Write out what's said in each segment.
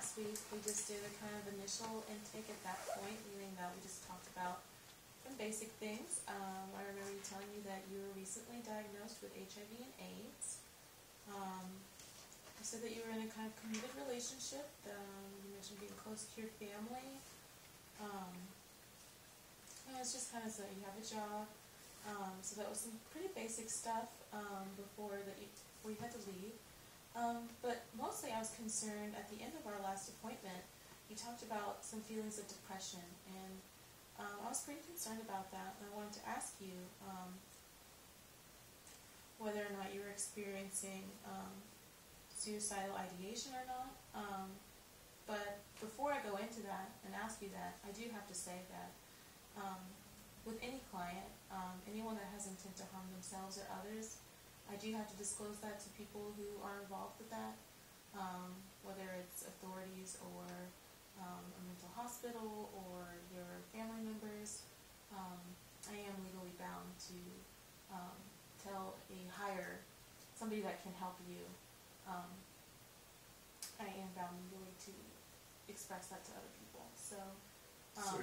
last week we just did a kind of initial intake at that point, meaning that we just talked about some basic things. I remember you telling me that you were recently diagnosed with HIV and AIDS. You said that you were in a kind of committed relationship. You mentioned being close to your family. It's just kind of so you have a job. So that was some pretty basic stuff before you had to leave. But mostly I was concerned at the end of our last appointment, you talked about some feelings of depression, and I was pretty concerned about that, and I wanted to ask you whether or not you were experiencing suicidal ideation or not. But before I go into that and ask you that, I do have to say that with any client, anyone that has intent to harm themselves or others, I do have to disclose that to people who are involved with that, whether it's authorities or a mental hospital or your family members. I am legally bound to tell somebody that can help you. I am bound legally to express that to other people. So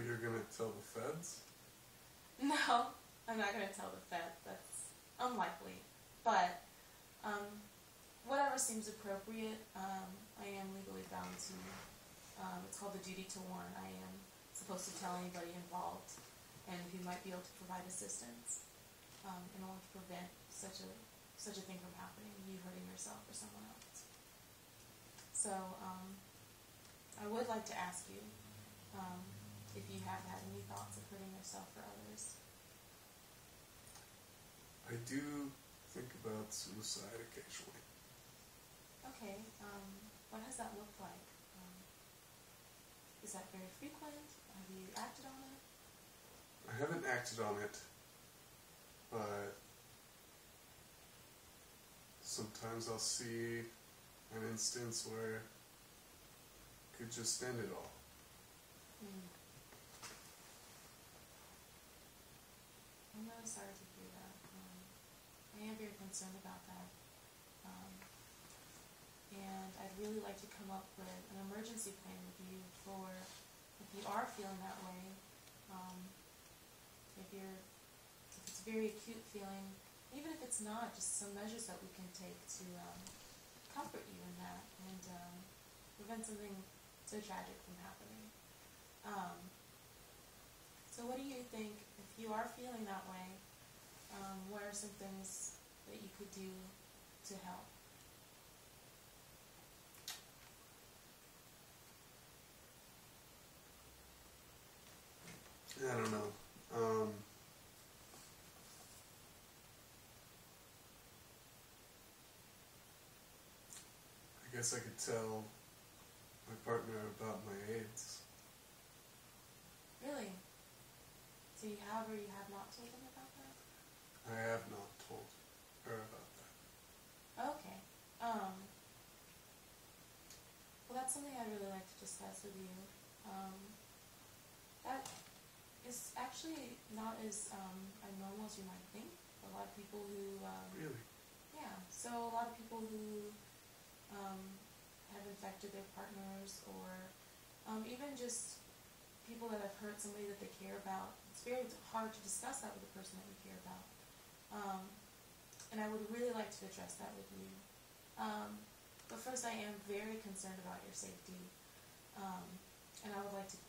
you're going to tell the feds? No, I'm not going to tell the feds. That's unlikely. But whatever seems appropriate, I am legally bound to. It's called the duty to warn. I am supposed to tell anybody involved and who might be able to provide assistance in order to prevent such a thing from happening, you hurting yourself or someone else. So I would like to ask you if you have had any thoughts of hurting yourself or others. I do think about suicide occasionally. Okay, what has that looked like? Is that very frequent? Have you acted on it? I haven't acted on it, but sometimes I'll see an instance where it could just end it all. I'm really sorry to hear that. I am very concerned about that. And I'd really like to come up with an emergency plan with you for if you are feeling that way. If it's a very acute feeling, even if it's not, just some measures that we can take to comfort you in that and prevent something so tragic from happening. So what do you think, if you are feeling that way, what are some things that you could do to help? I don't know. I guess I could tell my partner about my AIDS. Really? So you have or you have not told them about that? I have not told her about that. Okay. Well, that's something I'd really like to discuss with you. That is actually not as abnormal as you might think. A lot of people who... Really? Yeah. So a lot of people who have infected their partners or even just people that have hurt somebody that they care about. It's very hard to discuss that with the person that you care about. And I would really like to address that with you. But first, I am very concerned about your safety. And I would like to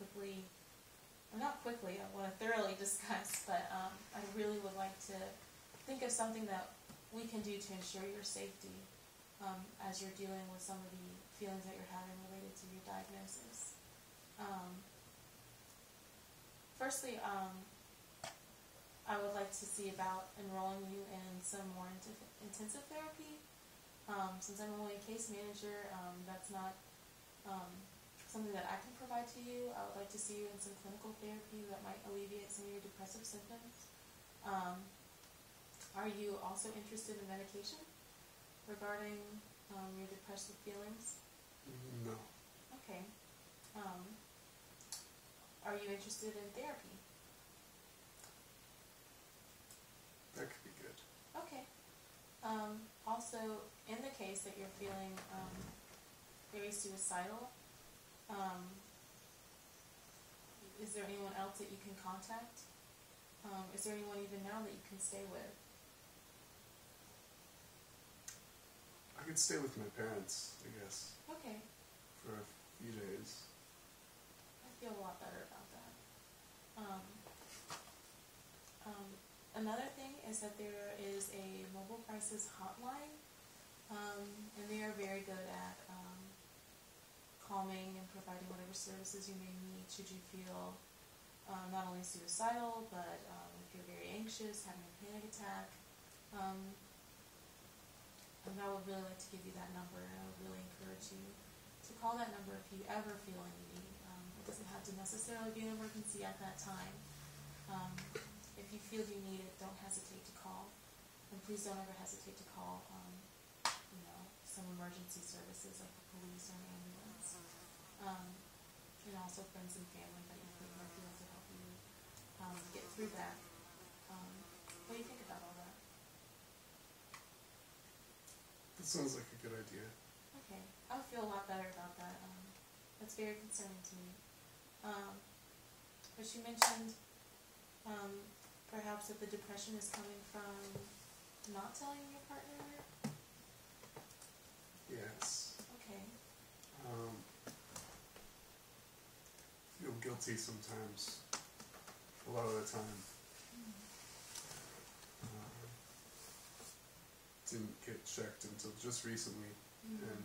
I want to thoroughly discuss, but I really would like to think of something that we can do to ensure your safety as you're dealing with some of the feelings that you're having related to your diagnosis. Firstly, I would like to see about enrolling you in some more intensive therapy. Since I'm only a case manager, that's not something that I can provide to you. I would like to see you in some clinical therapy that might alleviate some of your depressive symptoms. Are you also interested in medication regarding your depressive feelings? No. Okay. Are you interested in therapy? That could be good. Okay. Also, in the case that you're feeling very suicidal, Is there anyone else that you can contact? Is there anyone even now that you can stay with? I could stay with my parents, I guess, Okay, for a few days. I feel a lot better about that. Another thing is that there is a mobile crisis hotline, and they are very good at calming and providing whatever services you may need should you feel not only suicidal, but if you're very anxious, having a panic attack. And I would really like to give you that number, and I would really encourage you to call that number if you ever feel any need. It doesn't have to necessarily be an emergency at that time. If you feel you need it, don't hesitate to call. And please don't ever hesitate to call, some emergency services like the police or an ambulance. And also friends and family that you think might be able to help you get through that. What do you think about all that? That sounds like a good idea. Okay, I would feel a lot better about that. That's very concerning to me. But you mentioned perhaps that the depression is coming from not telling your partner. Yes. Okay. Feel guilty sometimes. A lot of the time. Didn't get checked until just recently, and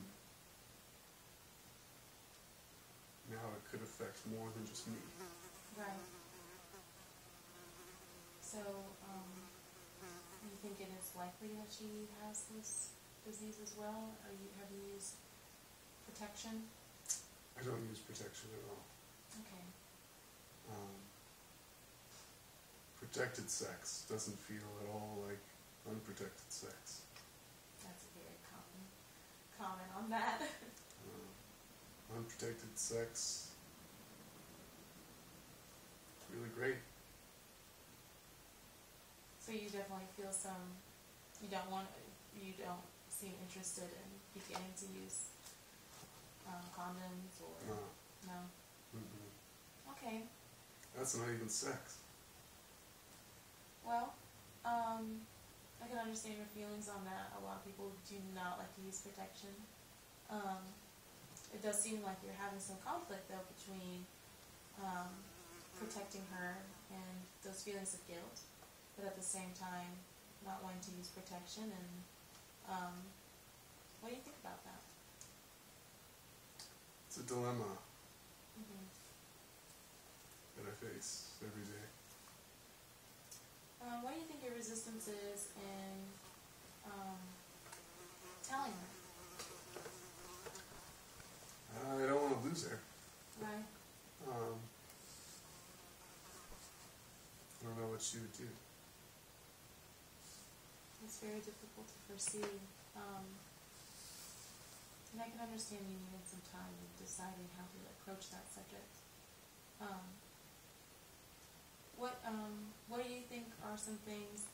now it could affect more than just me. Right. So, you think it is likely that she has this disease as well? Have you used protection? I don't use protection at all. Okay. Protected sex doesn't feel at all like unprotected sex. That's a very common comment on that. Unprotected sex, really great. So you definitely feel you don't seem interested in beginning to use condoms or no? Mm-mm. Okay. That's not even sex. Well, I can understand your feelings on that. A lot of people do not like to use protection. It does seem like you're having some conflict though between protecting her and those feelings of guilt, but at the same time not wanting to use protection. And what do you think about that? It's a dilemma Mm-hmm. that I face every day. What do you think your resistance is in telling her? I don't want to lose her. Right. I don't know what she would do. It's very difficult to foresee. And I can understand you needed some time in deciding how to approach that subject. What do you think are some things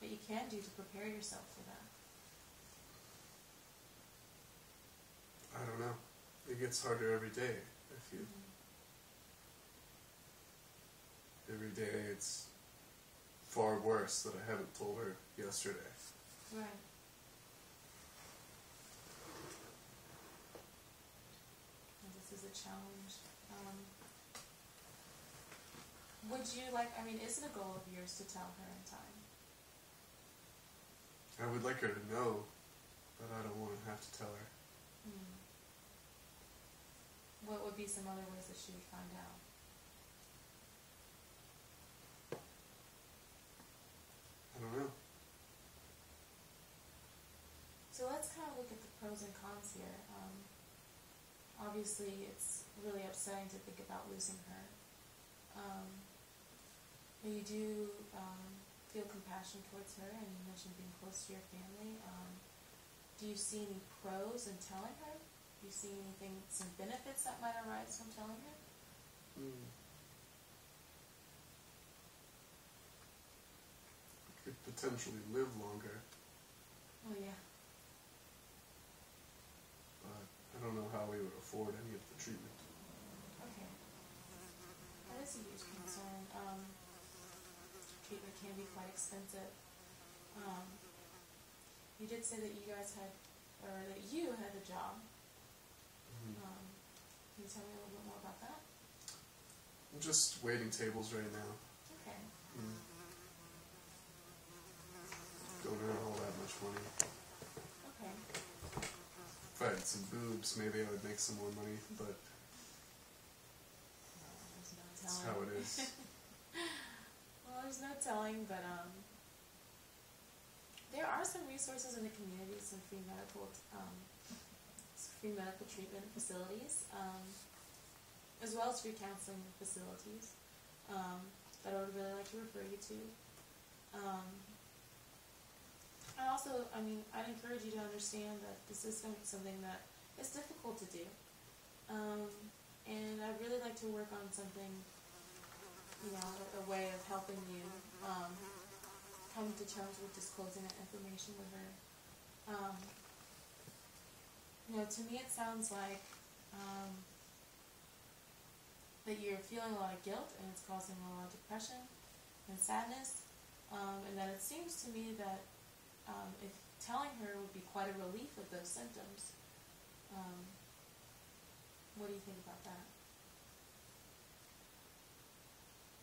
that you can do to prepare yourself for that? I don't know. It gets harder every day, I feel. Every day it's far worse that I haven't told her yesterday. Right. And this is a challenge. Is it a goal of yours to tell her in time? I would like her to know, but I don't want to have to tell her. What would be some other ways that she would find out? I don't know. So let's kind of look at the pros and cons here. Obviously, it's really upsetting to think about losing her. But you do feel compassion towards her, and you mentioned being close to your family. Do you see any pros in telling her? Do you see some benefits that might arise from telling her? Could potentially live longer, Oh, yeah. but I don't know how we would afford any of the treatment. is a huge concern. Treatment can be quite expensive. You did say that you guys had, or that you had a job. Can you tell me a little bit more about that? I'm just waiting tables right now. Okay. Don't earn all that much money. Okay. If I had some boobs, maybe I would make some more money, but There's no that's telling. how it is. Well, there's no telling, but there are some resources in the community, some free medical treatment facilities, as well as free counseling facilities that I would really like to refer you to. I also, I'd encourage you to understand that this is something that is difficult to do. And I'd really like to work on something, a way of helping you come to terms with disclosing that information with her. To me it sounds like that you're feeling a lot of guilt and it's causing a lot of depression and sadness, and that it seems to me that if telling her would be quite a relief of those symptoms. What do you think about that?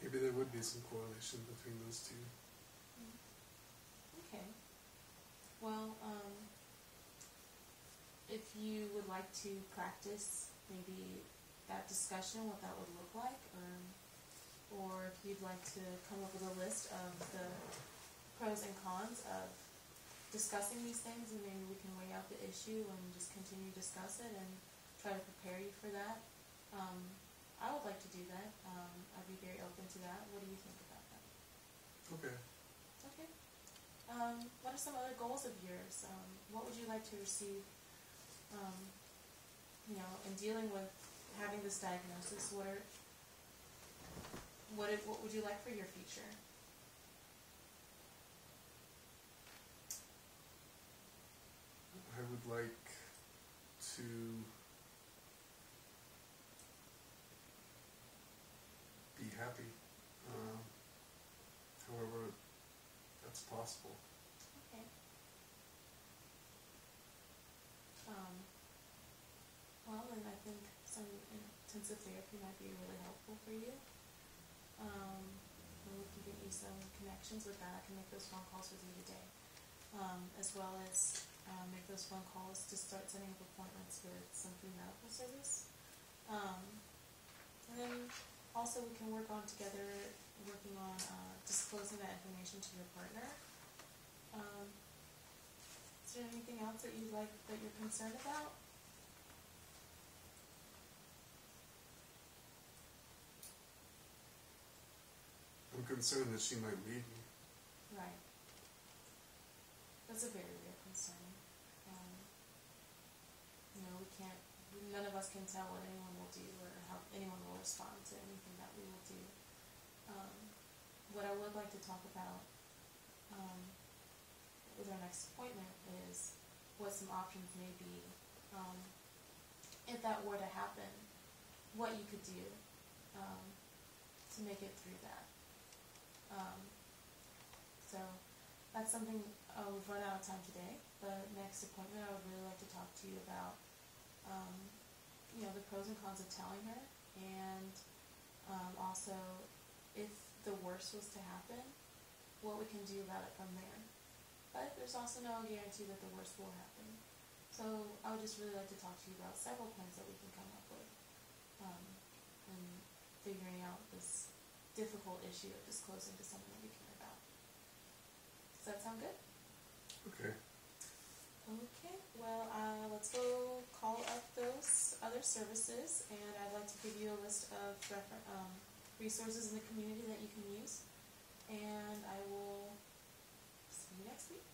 Maybe there would be some correlation between those two. Okay. Well, if you would like to practice maybe that discussion, what that would look like, or if you'd like to come up with a list of the pros and cons of discussing these things, and maybe we can weigh out the issue and just continue to discuss it and try to prepare you for that. I would like to do that. I'd be very open to that. What do you think about that? Okay. Okay. What are some other goals of yours? What would you like to receive, in dealing with having this diagnosis? What would you like for your future? I would like to be happy, however that's possible. Okay. Well, then I think some intensive therapy might be really helpful for you. And we can get you some connections with that. I can make those phone calls with you today, as well as make those phone calls to start setting up appointments with some free medical service. And then also we can work on together, working on disclosing that information to your partner. Is there anything else that you'd like, that you're concerned about? I'm concerned that she might leave me. Right. That's a very real concern. None of us can tell what anyone will do or how anyone will respond to anything that we will do. What I would like to talk about with our next appointment is what some options may be if that were to happen, what you could do to make it through that. So that's something we've run out of time today. But next appointment, I would really like to talk to you about the pros and cons of telling her, and also if the worst was to happen, what we can do about it from there. But there's also no guarantee that the worst will happen. So I would just really like to talk to you about several plans that we can come up with in figuring out this difficult issue of disclosing to someone that you care about. Does that sound good? Okay. Okay, well, let's go call up those other services, and I'd like to give you a list of resources in the community that you can use, and I will see you next week.